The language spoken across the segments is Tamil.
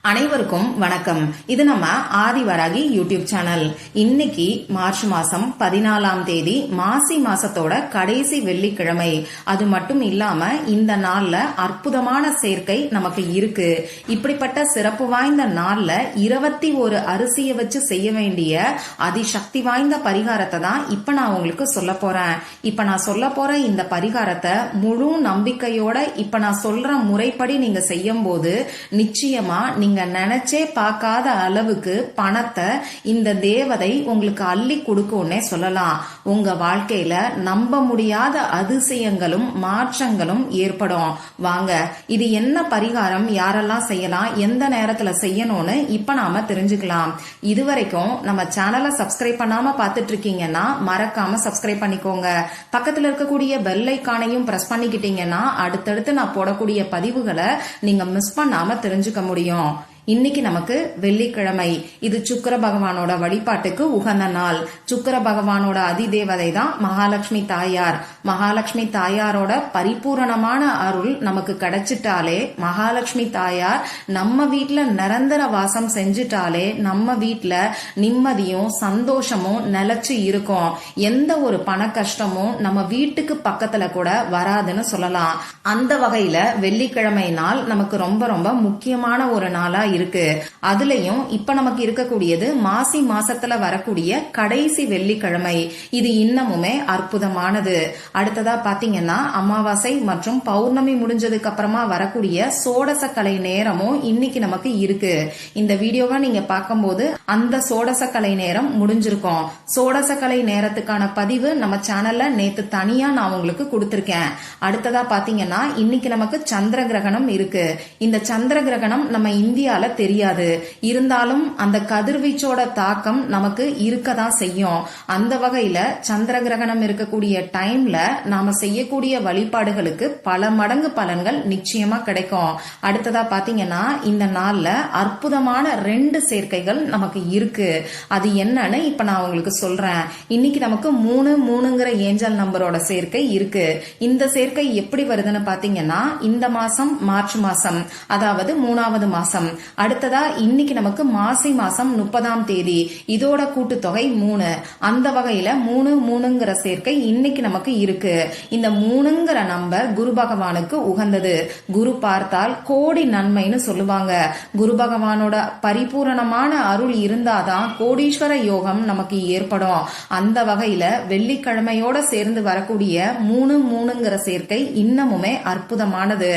அனைவருக்கும் வணக்கம். இது நம்ம ஆதிவராகி யூடியூப் சேனல். இன்னைக்கு மார்ச் மாசம் 14ஆம் தேதி, மாசி மாசத்தோட கடைசி வெள்ளிக்கிழமை. அது மட்டும் இல்லாம இந்த நாள்ல அற்புதமான சேர்க்கை நமக்கு இருக்கு. இப்படிப்பட்ட சிறப்பு வாய்ந்த நாள்ல 21 அரிசியை வச்சு செய்ய வேண்டிய அதிசக்தி வாய்ந்த பரிகாரத்தை தான் இப்ப நான் உங்களுக்கு சொல்ல போறேன். இப்ப நான் சொல்ல போற இந்த பரிகாரத்தை முழு நம்பிக்கையோட இப்ப நான் சொல்ற முறைப்படி நீங்க செய்யும் போது நிச்சயமா நீங்க நினைச்சே பார்க்காத அளவுக்கு பணத்தை இந்த தேவதை உங்களுக்கு அள்ளி கொடுக்கும்னே சொல்லலாம். உங்க வாழ்க்கையில நம்ப முடியாத அதிசயங்களும் மாற்றங்களும் ஏற்படும். வாங்க, இது என்ன பரிகாரம், யாரெல்லாம் செய்யலாம், எந்த நேரத்துல செய்யணும்னு இப்ப நாம தெரிஞ்சுக்கலாம். இதுவரைக்கும் நம்ம சேனலை சப்ஸ்கிரைப் பண்ணாம பாத்துட்டு இருக்கீங்கன்னா மறக்காம சப்ஸ்கிரைப் பண்ணிக்கோங்க. பக்கத்துல இருக்கக்கூடிய பெல் ஐகானையும் பிரஸ் பண்ணிக்கிட்டீங்கன்னா அடுத்தடுத்து நான் போடக்கூடிய பதிவுகளை நீங்க மிஸ் பண்ணாம தெரிஞ்சுக்க முடியும். இன்னைக்கு நமக்கு வெள்ளிக்கிழமை. இது சுக்கிர பகவானோட வழிபாட்டுக்கு உகந்த நாள். சுக்கிர பகவானோட அதிதேவதை தான் மகாலட்சுமி தாயார். மகாலட்சுமி தாயாரோட பரிபூரணமான அருள் நமக்கு கிடைச்சிட்டாலே, மகாலட்சுமி தாயார் நம்ம வீட்டுல நிரந்தர வாசம் செஞ்சுட்டாலே நம்ம வீட்டுல நிம்மதியும் சந்தோஷமும் நிலைச்சு இருக்கும். எந்த ஒரு பண கஷ்டமும் நம்ம வீட்டுக்கு பக்கத்துல கூட வராதுன்னு சொல்லலாம். அந்த வகையில வெள்ளிக்கிழமை நாள் நமக்கு ரொம்ப ரொம்ப முக்கியமான ஒரு நாளா இருக்கு. அதுலயும் இப்ப நமக்கு இருக்கக்கூடியது மாசி மாசத்துல வரக்கூடிய கடைசி வெள்ளிக்கிழமை. இது இன்னமுமே அற்புதமானது. அடுத்ததா பாத்தீங்கன்னா அமாவாசை மற்றும் பௌர்ணமி முடிஞ்சதுக்கு அப்புறமா வரக்கூடிய சோடசக்கலை நேரமும் இன்னைக்கு நமக்கு இருக்கு. இந்த வீடியோவை நீங்க பார்க்கும்போது அந்த சோடசக்கலை நேரம் முடிஞ்சிருக்கும். சோடசக்கலை நேரத்துக்கான பதிவு நம்ம சேனல்ல நேத்து தனியா நான் உங்களுக்கு கொடுத்திருக்கேன். அடுத்ததா பாத்தீங்கன்னா இன்னைக்கு நமக்கு சந்திர கிரகணம் இருக்கு. இந்த சந்திர கிரகணம் நம்ம இந்தியால தெரியாது. இருந்தாலும் அந்த கதிர்வீச்சோட தாக்கம் நமக்கு இருக்கதான் செய்யும். அந்த வகையில சந்திர கிரகணம் இருக்கக்கூடிய டைம்ல நாம செய்யக்கூடிய வழிபாடுகளுக்கு பல மடங்கு பலன்கள் நிச்சயமா கிடைக்கும். அடுத்ததா பாத்தீங்கன்னா இந்த நாள்ல அற்புதமான 2 சேர்க்கைகள் நமக்கு இருக்கு. அது என்னன்னு இப்ப நான் உங்களுக்கு சொல்றேன். இன்னைக்கு நமக்கு 3 ஏஞ்சல் நம்பரோட சேர்க்கை இருக்கு. இந்த சேர்க்கை எப்படி வருதுன்னு பாத்தீங்கன்னா இந்த மாசம் மார்ச் மாசம், அதாவது 3வது மாசம். அடுத்ததா இன்னைக்கு நமக்கு மாசி மாசம் 30ஆம் தேதி. இதோட கூட்டுத்தொகை 3. அந்த வகையில 3 சேர்க்கை இன்னைக்கு நமக்கு இருக்கு. இந்த 3 நம்பர் குரு பகவானுக்கு உகந்தது. குரு பார்த்தால் கோடி நன்மைன்னு சொல்லுவாங்க. குரு பகவானோட பரிபூரணமான அருள் இருந்தாதான் கோடீஸ்வர யோகம் நமக்கு ஏற்படும். அந்த வகையில வெள்ளிக்கிழமையோட சேர்ந்து வரக்கூடிய 3 சேர்க்கை இன்னமுமே அற்புதமானது.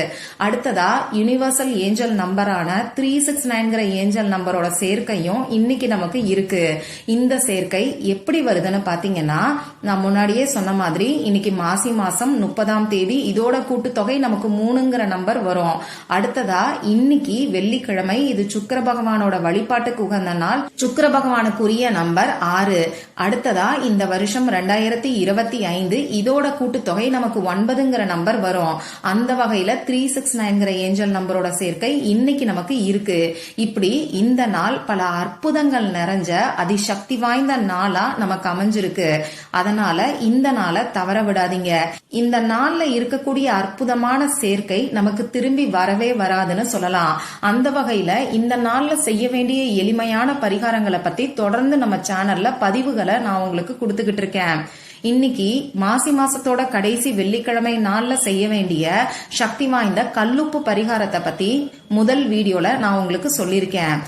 அடுத்ததா யுனிவர்சல் ஏஞ்சல் நம்பரான 369 ஏஞ்சல் நம்பரோட சேர்க்கையும் இன்னைக்கு நமக்கு இருக்கு. இந்த சேர்க்கை எப்படி வருதுன்னு பாத்தீங்கன்னா நான் முன்னாடியே சொன்ன மாதிரி இன்னைக்கு மாசி மாசம் 30ஆம் தேதி. இதோட கூட்டுத்தொகை நமக்கு 3 நம்பர் வரும். அடுத்ததா இன்னைக்கு வெள்ளிக்கிழமை. இது சுக்கிர பகவானோட வழிபாட்டுக்கு உகந்த நாள். சுக்கிர பகவானுக்குரிய நம்பர் 6. அடுத்ததா இந்த வருஷம் 2025. இதோட கூட்டுத்தொகை நமக்கு 9 நம்பர் வரும். அந்த வகையில 369 ஏஞ்சல் நம்பரோட சேர்க்கை இன்னைக்கு நமக்கு இருக்கு. இப்படி இந்த நாள் பல அற்புதங்கள் நிறைஞ்ச அதிசக்தி வாய்ந்த நாளா நமக்கு அமைஞ்சிருக்கு. அதனால இந்த நாளை தவற விடாதீங்க. இந்த நாள்ல இருக்கக்கூடிய அற்புதமான சேர்க்கை நமக்கு திரும்பி வரவே வராதுன்னு சொல்லலாம். அந்த வகையில இந்த நாள்ல செய்ய வேண்டிய எளிமையான பரிகாரங்களை பத்தி தொடர்ந்து நம்ம சேனல்ல பதிவுகளை நான் உங்களுக்கு கொடுத்துக்கிட்டு இருக்கேன். இன்னைக்கு மாசி மாசத்தோட கடைசி வெள்ளிக்கிழமை நாள்ல செய்ய வேண்டிய சக்தி வாய்ந்த கல்லுப்பு பரிகாரத்தை பத்தி முதல் வீடியோல நான் உங்களுக்கு சொல்லியிருக்கேன்.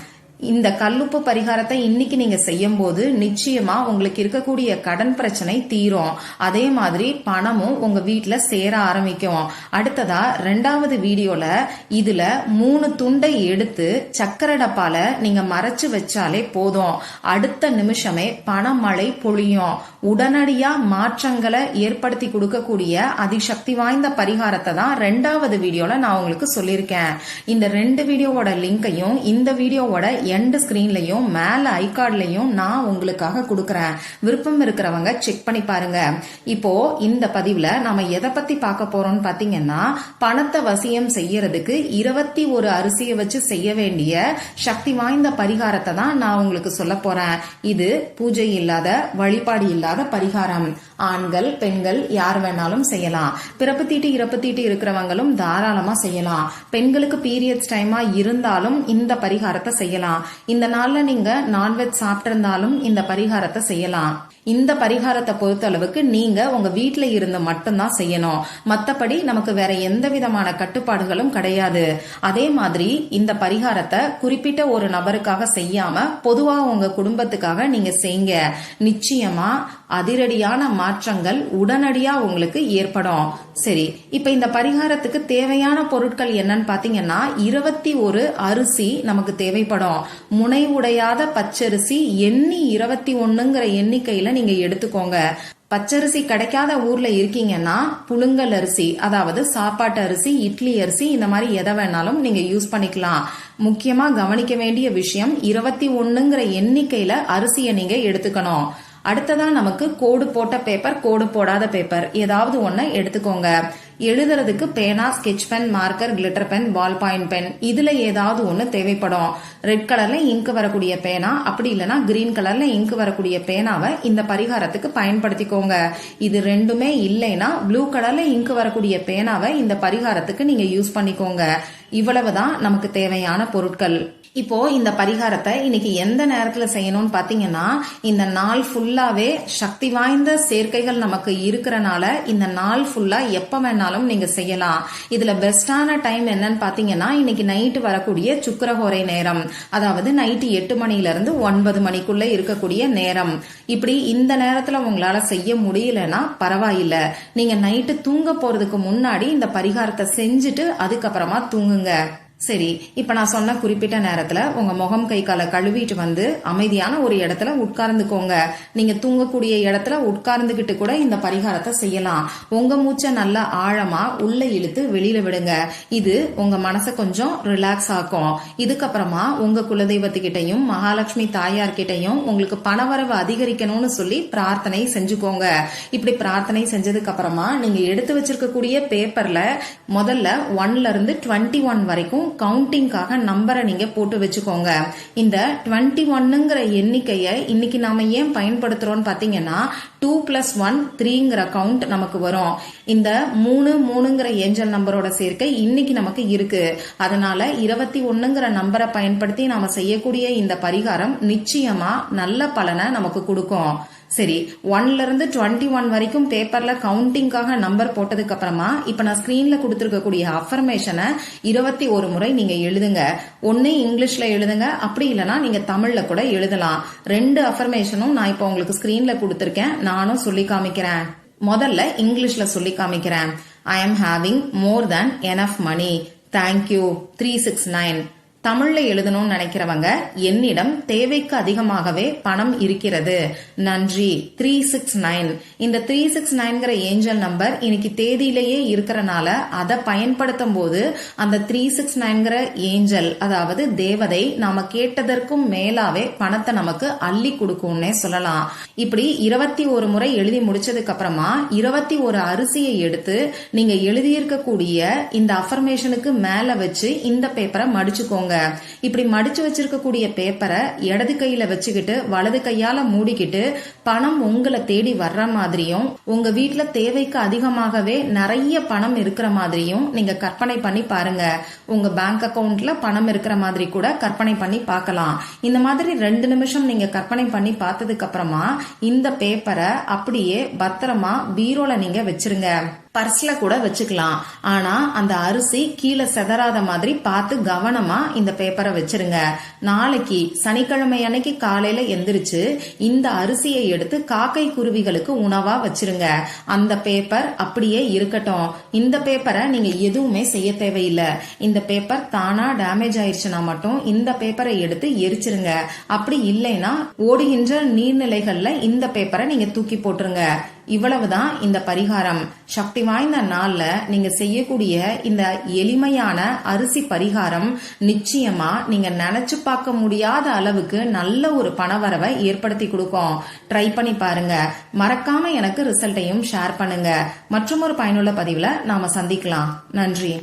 இந்த கல்லுப்பு பரிகாரத்தை இன்னைக்கு நீங்க செய்யும் போது நிச்சயமா உங்களுக்கு இருக்கக்கூடிய கடன் பிரச்சனை தீரும். அதே மாதிரி பணமும் உங்க வீட்டுல சேர ஆரம்பிக்கும். அடுத்ததா 2வது வீடியோல இதுல 3 துண்டை எடுத்து சக்கரை டப்பால நீங்க மறைச்சு வச்சாலே போதும். அடுத்த நிமிஷமே பணமழை பொழியும். உடனடியா மாற்றங்களை ஏற்படுத்தி கொடுக்கக்கூடிய அதிசக்தி வாய்ந்த பரிகாரத்தை தான் 2வது வீடியோல நான் உங்களுக்கு சொல்லியிருக்கேன். இந்த 2 வீடியோவோட லிங்கையும் இந்த வீடியோவோட எண்ட் ஸ்கிரீன்லயும் மேல ஐகார்ட்லயும் நான் உங்களுக்காக கொடுக்கறேன். விருப்பம் இருக்கிறவங்க செக் பண்ணி பாருங்க. இப்போ இந்த பதிவுல நாம எதை பத்தி பார்க்க போறோம்னு பாத்தீங்கன்னா, பணத்தை வசியம் செய்யறதுக்கு 21 அரிசியை வச்சு செய்ய வேண்டிய சக்தி வாய்ந்த பரிகாரத்தை தான் நான் உங்களுக்கு சொல்ல போறேன். இது பூஜை இல்லாத, வழிபாடு இல்லாத பரிகாரம். ஆண்கள் பெண்கள் யார் வேணாலும் செய்யலாம். பிறப்பு தீட்டு இறப்பு தீட்டு இருக்கிறவங்களும் தாராளமா செய்யலாம். பெண்களுக்கு பீரியட்ஸ் டைமா இருந்தாலும் இந்த பரிகாரத்தை செய்யலாம். இந்த நாள்ல நீங்க நான்வெஜ் சாப்பிட்டிருந்தாலும் இந்த பரிகாரத்தை செய்யலாம். இந்த பரிகாரத்தை பொறுத்த அளவுக்கு நீங்க உங்க வீட்டுல இருந்து மட்டும்தான் செய்யணும். மத்தபடி நமக்கு வேற எந்த விதமான கட்டுப்பாடுகளும் கிடையாது. அதே மாதிரி இந்த பரிகாரத்தை குறிப்பிட்ட ஒரு நபருக்காக செய்யாம பொதுவா உங்க குடும்பத்துக்காக நீங்க செய்யுங்க. நிச்சயமா அதிரடியான மாற்றங்கள் உடனடியா உங்களுக்கு ஏற்படும். சரி, இப்ப இந்த பரிகாரத்துக்கு தேவையான பொருட்கள் என்னன்னு பாத்தீங்கன்னா 21 அரிசி நமக்கு தேவைப்படும். முனை உடையாத பச்சரிசி எண்ணி 21ங்கிற எண்ணிக்கையில நீங்க எடுத்துக்கோங்க. பச்சரிசி கிடைக்காத ஊர்ல இருக்கீங்கன்னா புழுங்கல் அரிசி, அதாவது சாப்பாட்டு அரிசி, இட்லி அரிசி, இந்த மாதிரி எதை வேணாலும் நீங்க யூஸ் பண்ணிக்கலாம். முக்கியமா கவனிக்க வேண்டிய விஷயம் 21ங்கிற எண்ணிக்கையில அரிசியை நீங்க எடுத்துக்கணும். அடுத்ததா நமக்கு கோடு போட்ட பேப்பர், கோடு போடாத பேப்பர் ஏதாவது ஒண்ணு எடுத்துக்கோங்க. எழுதுறதுக்கு பேனா, sketch pen, marker, glitter pen, ball point pen, இதுல ஏதாவது ஒண்ணு தேவைப்படும். ரெட் கலர்ல இங்க் வரக்கூடிய பேனா, அப்படி இல்லைன்னா கிரீன் கலர்ல இங்க் வரக்கூடிய பேனாவை இந்த பரிகாரத்துக்கு பயன்படுத்திக்கோங்க. இது ரெண்டுமே இல்லைன்னா ப்ளூ கலர்ல இங்க் வரக்கூடிய பேனாவை இந்த பரிகாரத்துக்கு நீங்க யூஸ் பண்ணிக்கோங்க. இவ்வளவுதான் நமக்கு தேவையான பொருட்கள். இப்போ இந்த பரிகாரத்தை இன்னைக்கு எந்த நேரத்துல செய்யணும்னு பாத்தீங்கன்னா, இந்த நாள் ஃபுல்லாவே சக்தி வாய்ந்த சேர்க்கைகள் நமக்கு இருக்கிறனால இந்த நாள் ஃபுல்லா எப்ப வேணாலும் நீங்க செய்யலாம். இதுல பெஸ்டான டைம் என்னன்னு பாத்தீங்கன்னா, இன்னைக்கு நைட்டு வரக்கூடிய சுக்கிரஹோரை நேரம், அதாவது நைட்டு 8 மணில இருந்து 9 மணிக்குள்ள இருக்கக்கூடிய நேரம். இப்படி இந்த நேரத்துல உங்களால செய்ய முடியலன்னா பரவாயில்ல, நீங்க நைட்டு தூங்க போறதுக்கு முன்னாடி இந்த பரிகாரத்தை செஞ்சுட்டு அதுக்கப்புறமா தூங்குங்க. சரி, இப்ப நான் சொன்ன குறிப்பிட்ட நேரத்துல உங்க முகம் கை காலை கழுவிட்டு வந்து அமைதியான ஒரு இடத்துல உட்கார்ந்துக்கோங்க. நீங்க தூங்கக்கூடிய இடத்துல உட்கார்ந்துகிட்டு கூட இந்த பரிகாரத்தை செய்யலாம். உங்க மூச்சை நல்லா ஆழமா உள்ள இழுத்து வெளியில விடுங்க. இது உங்க மனசை கொஞ்சம் ரிலாக்ஸ் ஆக்கும். இதுக்கப்புறமா உங்க குலதெய்வத்துக்கிட்டையும் மகாலட்சுமி தாயார் கிட்டையும் உங்களுக்கு பணவரவு அதிகரிக்கணும்னு சொல்லி பிரார்த்தனை செஞ்சுக்கோங்க. இப்படி பிரார்த்தனை செஞ்சதுக்கு அப்புறமா நீங்க எடுத்து வச்சிருக்கக்கூடிய பேப்பர்ல முதல்ல 1ல இருந்து 21 வரைக்கும் கவுண்டிங்காக நம்பரை நீங்க போட்டு வச்சுக்கோங்க. இந்த 21ங்கிற எண்ணிக்கையை இன்னைக்கு நாம ஏன் பயன்படுத்துறோம்னு பாத்தீங்கன்னா 2+1 3ங்கிற கவுண்ட் நமக்கு வரும். இந்த 3ங்கிற ஏஞ்சல் நம்பரோட சேர்க்கை இன்னைக்கு நமக்கு இருக்கு. அதனால 21ங்கிற நம்பரை பயன்படுத்தி நாம செய்யக்கூடிய இந்த பரிகாரம் நிச்சயமா நல்ல பலனை நமக்கு கொடுக்கும். சரி, 1ல இருந்து 21 வரைக்கும் பேப்பர்ல கவுண்டிங்காக நம்பர் போட்டதுக்கு அப்புறமா இப்ப நான் ஸ்கிரீன்ல கொடுத்திருக்கக்கூடிய அஃபர்மேஷனை 21 முறை நீங்க எழுதுங்க. ஒன்னு இங்கிலீஷ்ல எழுதுங்க, அப்படி இல்லைன்னா நீங்க தமிழ்ல கூட எழுதலாம். 2 அஃபர்மேஷனும் நான் இப்ப உங்களுக்கு ஸ்கிரீன்ல கொடுத்திருக்கேன், நானும் சொல்லி காமிக்கிறேன். முதல்ல இங்கிலீஷ்ல சொல்லி காமிக்கிறேன். I am having more than enough money. Thank you. 369. தமிழ்ல எழுதணும்னு நினைக்கிறவங்க, என்னிடம் தேவைக்கு அதிகமாகவே பணம் இருக்கிறது, நன்றி. 369. இந்த 369ங்கிற ஏஞ்சல் நம்பர் இன்னைக்கு தேதியிலேயே இருக்கிறனால அதை பயன்படுத்தும் போது அந்த 369ங்கிற ஏஞ்சல், அதாவது தேவதை, நாம கேட்டதற்கும் மேலாவே பணத்தை நமக்கு அள்ளி கொடுக்கும்னே சொல்லலாம். இப்படி 21 முறை எழுதி முடிச்சதுக்கு அப்புறமா 21 அரிசியை எடுத்து நீங்க எழுதியிருக்கக்கூடிய இந்த அஃபர்மேஷனுக்கு மேல வச்சு இந்த பேப்பரை மடிச்சுக்கோங்க. இப்படி மடிச்சு வச்சிருக்கக்கூடிய பேப்பரை இடது கையில வச்சுக்கிட்டு வலது கையால மூடிக்கிட்டு பணம் உங்களை தேடி வர்ற மாதிரியும் உங்க வீட்டுல தேவைக்கு அதிகமாகவே நிறைய பணம் இருக்கிற மாதிரியும் நீங்க கற்பனை பண்ணி பாருங்க. உங்க பேங்க் அக்கவுண்ட்ல பணம் இருக்கிற மாதிரி கூட கற்பனை பண்ணி பார்க்கலாம். இந்த மாதிரி 2 நிமிஷம் நீங்க கற்பனை பண்ணி பார்த்ததுக்கு அப்புறமா இந்த பேப்பரை அப்படியே பத்திரமா பீரோல நீங்க வச்சிருங்க. பர்ஸ்ல கூட வச்சுக்கலாம். ஆனா அந்த அரிசி கீழே செதறாத மாதிரி பார்த்து கவனமா இந்த பேப்பரை வச்சிருங்க. நாளைக்கு சனிக்கிழமை அன்னைக்கு காலையில எந்திரிச்சு இந்த அரிசியை எடுத்து காக்கை குருவிகளுக்கு உணவா வச்சிருங்க. அந்த பேப்பர் அப்படியே இருக்கட்டும். இந்த பேப்பரை நீங்க எதுவுமே செய்ய தேவையில்லை. இந்த பேப்பர் தானா டேமேஜ் ஆயிடுச்சுன்னா மட்டும் இந்த பேப்பரை எடுத்து எரிச்சிருங்க. அப்படி இல்லைன்னா ஓடுகின்ற நீர்நிலைகள்ல இந்த பேப்பரை நீங்க தூக்கி போட்டுருங்க. இவ்வளவுதான் இந்த பரிகாரம். சக்தி வாய்ந்த நாள்ல நீங்க செய்யக்கூடிய இந்த எளிமையான அரிசி பரிகாரம் நிச்சயமா நீங்க நினைச்சு பார்க்க முடியாத அளவுக்கு நல்ல ஒரு பணவரவை ஏற்படுத்தி கொடுக்கும். ட்ரை பண்ணி பாருங்க. மறக்காம எனக்கு ரிசல்ட்டையும் ஷேர் பண்ணுங்க. மற்றும் ஒரு பயனுள்ள பதிவுல நாம சந்திக்கலாம். நன்றி.